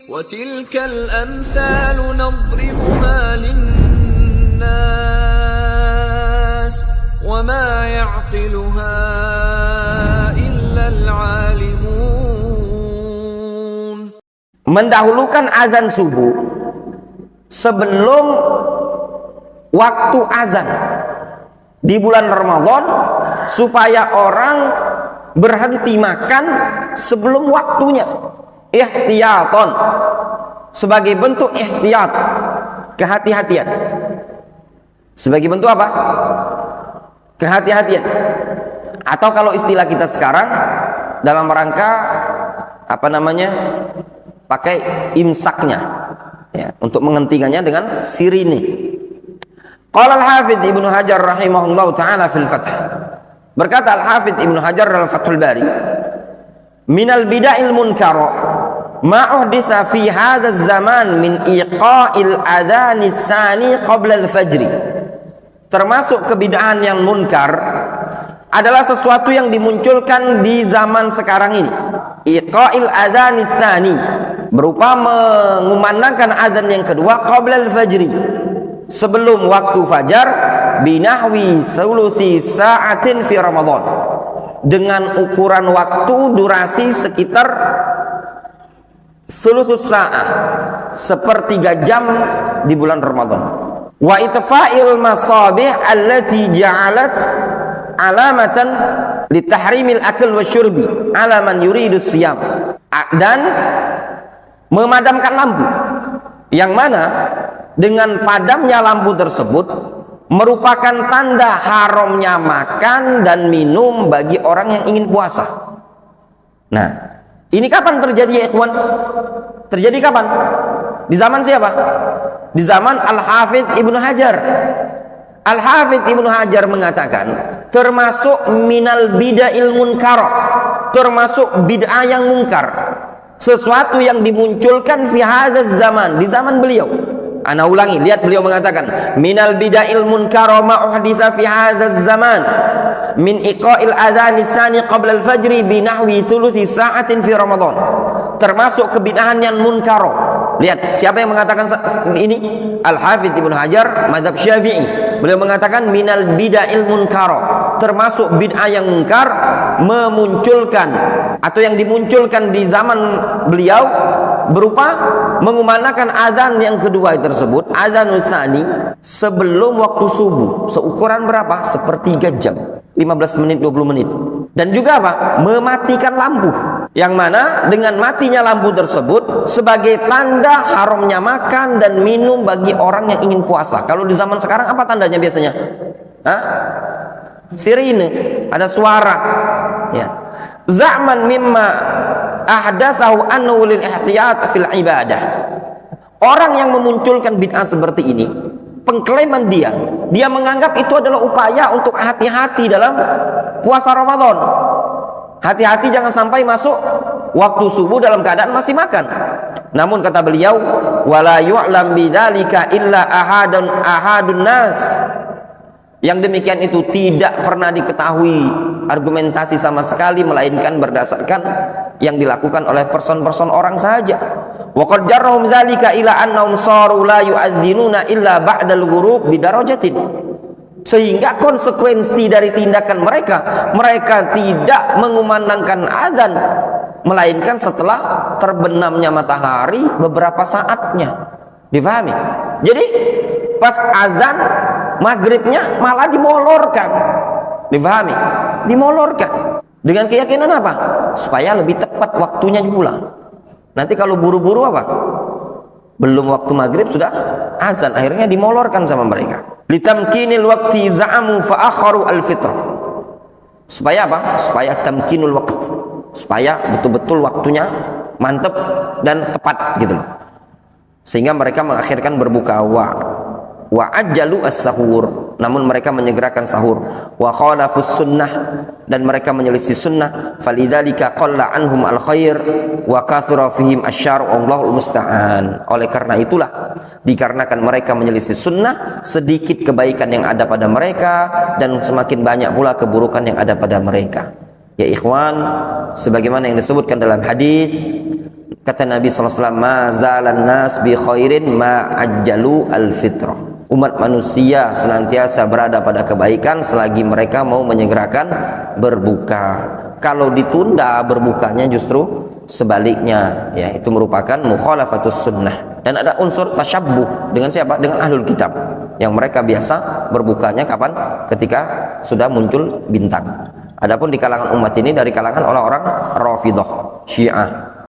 وَتِلْكَ الْأَمْثَالُ نَضْرِبُهَا لِلنَّاسِ وَمَا يَعْقِلُهَا إِلَّا الْعَالِمُونَ. Mendahulukan azan subuh sebelum waktu azan di bulan Ramadan supaya orang berhenti makan sebelum waktunya, ihtiyatan, sebagai bentuk ihtiyat, kehati-hatian. Sebagai bentuk apa? Kehati-hatian. Atau kalau istilah kita sekarang dalam rangka apa namanya, pakai imsaknya ya, untuk menghentikannya dengan sirine. Qala al-Hafidz Ibnu Hajar rahimahullahu taala fil Fath. Berkata al-Hafidz Ibnu Hajar dalam Fathul Bari, minal bid'il munkara ma uhditha fi hadha zaman min iqa'il adhan tsani qabla al-fajr. Termasuk kebid'ahan yang munkar adalah sesuatu yang dimunculkan di zaman sekarang ini. Iqa'il adhan tsani berupa mengumandangkan azan yang kedua qabla al-fajri, sebelum waktu fajar, binahwi thuluthi sa'atin fi Ramadan, dengan ukuran waktu durasi sekitar thuluthus sa'ah, sepertiga jam di bulan Ramadan. Wa itfa'il masabih allati ja'alat alamatan litahrimil akl wa syurbi ala man yuridu siyam, dan memadamkan lampu yang mana dengan padamnya lampu tersebut merupakan tanda haramnya makan dan minum bagi orang yang ingin puasa. Nah, ini kapan terjadi ya ikhwan? Terjadi kapan? Di zaman siapa? Di zaman Al-Hafidz Ibnu Hajar. Al-Hafidz Ibnu Hajar mengatakan termasuk minal bid'il munkar, termasuk bid'ah yang munkar, sesuatu yang dimunculkan fi hadzal zaman, di zaman beliau. Ana ulangi, lihat beliau mengatakan minal bid'il munkar ma uhditha fi hadzal zaman min iqa'il adzan tsani qabla al-fajr bi nahwi thuluthi sa'atin fi Ramadan. Termasuk kebid'ahan yang munkar. Lihat siapa yang mengatakan ini? Al-Hafidz Ibnu Hajar, mazhab Syafi'i. Beliau mengatakan minal bid'il munkar, termasuk bid'ah yang munkar, memunculkan atau yang dimunculkan di zaman beliau berupa mengumandangkan azan yang kedua tersebut, azanul tsani, sebelum waktu subuh, seukuran berapa? Sepertiga jam, 15 menit, 20 menit. Dan juga apa? Mematikan lampu, yang mana dengan matinya lampu tersebut sebagai tanda haramnya makan dan minum bagi orang yang ingin puasa. Kalau di zaman sekarang apa tandanya biasanya? Hah? Sirine, ada suara ya. Za'man mimma ahdatsahu annahu lil ihtiyat fil ibadah. Orang yang memunculkan bid'ah seperti ini, pengklaiman dia menganggap itu adalah upaya untuk hati-hati dalam puasa Ramadan. Hati-hati jangan sampai masuk waktu subuh dalam keadaan masih makan. Namun kata beliau, wala yu'lam bidzalika illa ahadun nas. Yang demikian itu tidak pernah diketahui argumentasi sama sekali, melainkan berdasarkan yang dilakukan oleh person-person orang saja. Wa qad jarrahum dzalika ila annahum saru la yu'adzinuna illa ba'dal ghurub bidarajatin. Sehingga konsekuensi dari tindakan mereka tidak mengumandangkan azan melainkan setelah terbenamnya matahari beberapa saatnya. Difahami? Jadi pas azan maghribnya malah dimolorkan. Difahami? Dimolorkan. Dengan keyakinan apa? Supaya lebih tepat waktunya pula. Nanti kalau buru-buru apa? Belum waktu maghrib sudah azan, akhirnya dimolorkan sama mereka. Litamkinil waqti za'amu fa akharu al-fitrah. Supaya apa? Supaya tamkinul waqt, supaya betul-betul waktunya mantap dan tepat gitu loh. Sehingga mereka mengakhirkan berbuka wa ajjalu as-sahur, namun mereka menyegerakan sahur. Wa khalafus sunnah, dan mereka menyelisih sunnah. Falidzalika qalla anhum al-khair wa kathura fihim asyar, Allahul musta'an. Oleh karena itulah, dikarenakan mereka menyelisih sunnah, sedikit kebaikan yang ada pada mereka dan semakin banyak pula keburukan yang ada pada mereka. Ya ikhwan, sebagaimana yang disebutkan dalam hadis Kata Nabi SAW, ma zalan nas bi khairin ma ajjalu al-fitrah. Umat manusia senantiasa berada pada kebaikan selagi mereka mau menyegerakan berbuka. Kalau ditunda berbukanya justru sebaliknya, ya, itu merupakan mukhalafatus sunnah. Dan ada unsur tasyabbuh dengan siapa? Dengan ahlul kitab, yang mereka biasa berbukanya kapan? Ketika sudah muncul bintang. Adapun di kalangan umat ini dari kalangan orang-orang Rafidhah, Syiah,